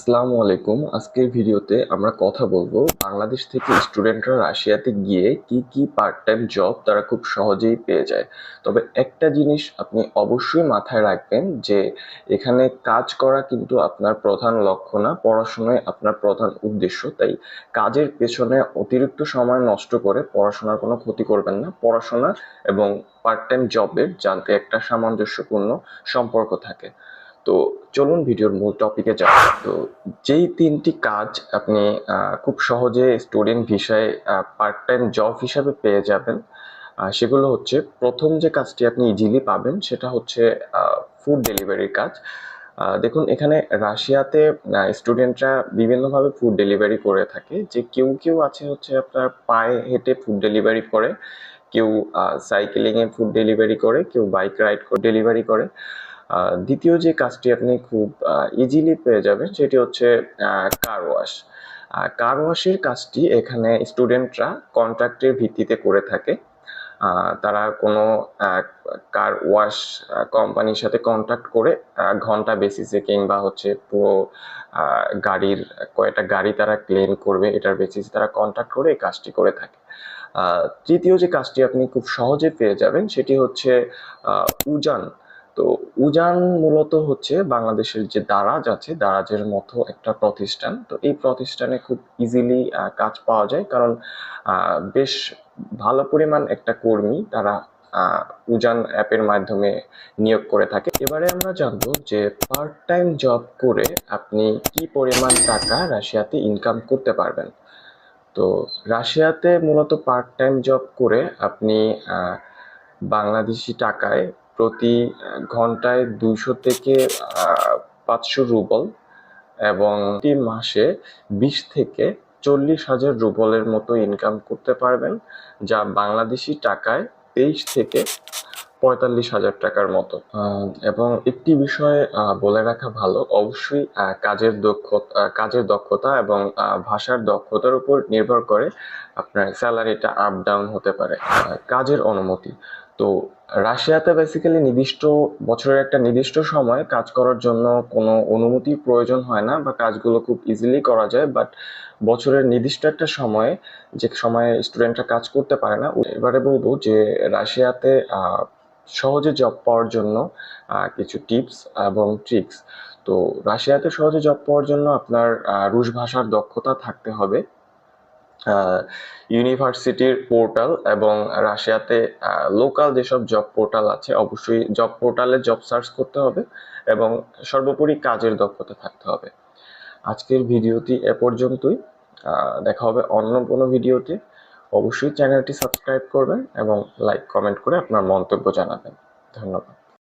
আসসালামু আলাইকুম। আজকের ভিডিওতে আমরা কথা বলবো বাংলাদেশ থেকে স্টুডেন্টরা রাশিয়াতে গিয়ে কি কি পার্ট টাইম জব তারা খুব সহজেই পেয়ে যায়। তবে একটা জিনিস আপনি অবশ্যই মাথায় রাখবেন যে এখানে কাজ করা কিন্তু আপনার প্রধান লক্ষ্য না, পড়াশোনায় আপনার প্রধান উদ্দেশ্য। তাই কাজের পেছনে অতিরিক্ত সময় নষ্ট করে পড়াশোনার কোনো ক্ষতি করবেন না। পড়াশোনা এবং পার্ট টাইম জবের জানতে একটা সামঞ্জস্যপূর্ণ সম্পর্ক থাকে। তো চলুন ভিডিওর মূল টপিকে যাই। তো যেই তিনটি কাজ আপনি খুব সহজে স্টুডেন্ট ভিসায় পার্ট টাইম জব হিসাবে পেয়ে যাবেন, সেগুলো হচ্ছে, প্রথম যে কাজটি আপনি ইজিলি পাবেন সেটা হচ্ছে ফুড ডেলিভারির কাজ। দেখুন, এখানে রাশিয়াতে স্টুডেন্টরা বিভিন্নভাবে ফুড ডেলিভারি করে থাকে। যে কেউ কেউ আছে হচ্ছে আপনার পায়ে হেঁটে ফুড ডেলিভারি করে, কেউ সাইকেলিংয়ে ফুড ডেলিভারি করে, কেউ বাইক রাইড করে ডেলিভারি করে। দ্বিতীয় যে কাজটি আপনি খুব ইজিলি পেয়ে যাবেন সেটি হচ্ছে কার ওয়াশ। কার ওয়াশের কাজটি এখানে স্টুডেন্টরা কন্ট্রাক্টের ভিত্তিতে করে থাকে। তারা কোনো কার ওয়াশ কোম্পানির সাথে কন্ট্রাক্ট করে ঘন্টা বেসিসে কিংবা হচ্ছে পুরো গাড়ির কয়টা গাড়ি তারা ক্লিন করবে এটার বেসিসে তারা কন্ট্রাক্ট করে এই কাজটি করে থাকে। তৃতীয় যে কাজটি আপনি খুব সহজে পেয়ে যাবেন সেটি হচ্ছে উজান। তো উজান মূলত হচ্ছে বাংলাদেশের যে দারাজ আছে, দারাজের মতো একটা প্রতিষ্ঠান। তো এই প্রতিষ্ঠানে খুব ইজিলি কাজ পাওয়া যায়, কারণ বেশ ভালো পরিমাণ একটা কর্মী তারা উজান অ্যাপের মাধ্যমে নিয়োগ করে থাকে। এবারে আমরা জানবো যে পার্ট টাইম জব করে আপনি কি পরিমাণ টাকা রাশিয়াতে ইনকাম করতে পারবেন। তো রাশিয়াতে মূলত পার্ট টাইম জব করে আপনি বাংলাদেশি টাকায় প্রতি ঘন্টায় 200 থেকে 500 রুবল এবং প্রতি মাসে 20 থেকে 40,000 রুবলের মতো ইনকাম করতে পারবেন, যা বাংলাদেশি টাকায় 23 থেকে 45,000 টাকার মতো। এবং একটি বিষয় বলে রাখা ভালো, অবশ্যই কাজের দক্ষতা এবং ভাষার দক্ষতার উপর নির্ভর করে আপনার স্যালারিটা আপ ডাউন হতে পারে। কাজের অনুমতি, তো রাশিয়াতে বেসিক্যালি বছরের একটা নির্দিষ্ট সময় কাজ করার জন্য কোনো অনুমতির প্রয়োজন হয় না, বা কাজগুলো খুব ইজিলি করা যায়। বাট বছরের নির্দিষ্ট একটা সময়ে, যে সময়ে স্টুডেন্টরা কাজ করতে পারে না। এবারে বলবো যে রাশিয়াতে সহজে জব পাওয়ার জন্য কিছু টিপস এবং ট্রিক্স। তো রাশিয়াতে সহজে জব পাওয়ার জন্য আপনার রুশ ভাষার দক্ষতা থাকতে হবে। ইউনিভার্সিটির পোর্টাল এবং রাশিয়াতে লোকাল যেসব জব পোর্টাল আছে, অবশ্যই জব পোর্টালে জব সার্চ করতে হবে এবং সর্বোপরি কাজের দক্ষতা থাকতে হবে। আজকের ভিডিওটি এ পর্যন্তই। দেখা হবে অন্য কোনো ভিডিওতে। অবশ্যই চ্যানেলটি সাবস্ক্রাইব করবেন এবং লাইক কমেন্ট করে আপনার মন্তব্য জানাবেন। ধন্যবাদ।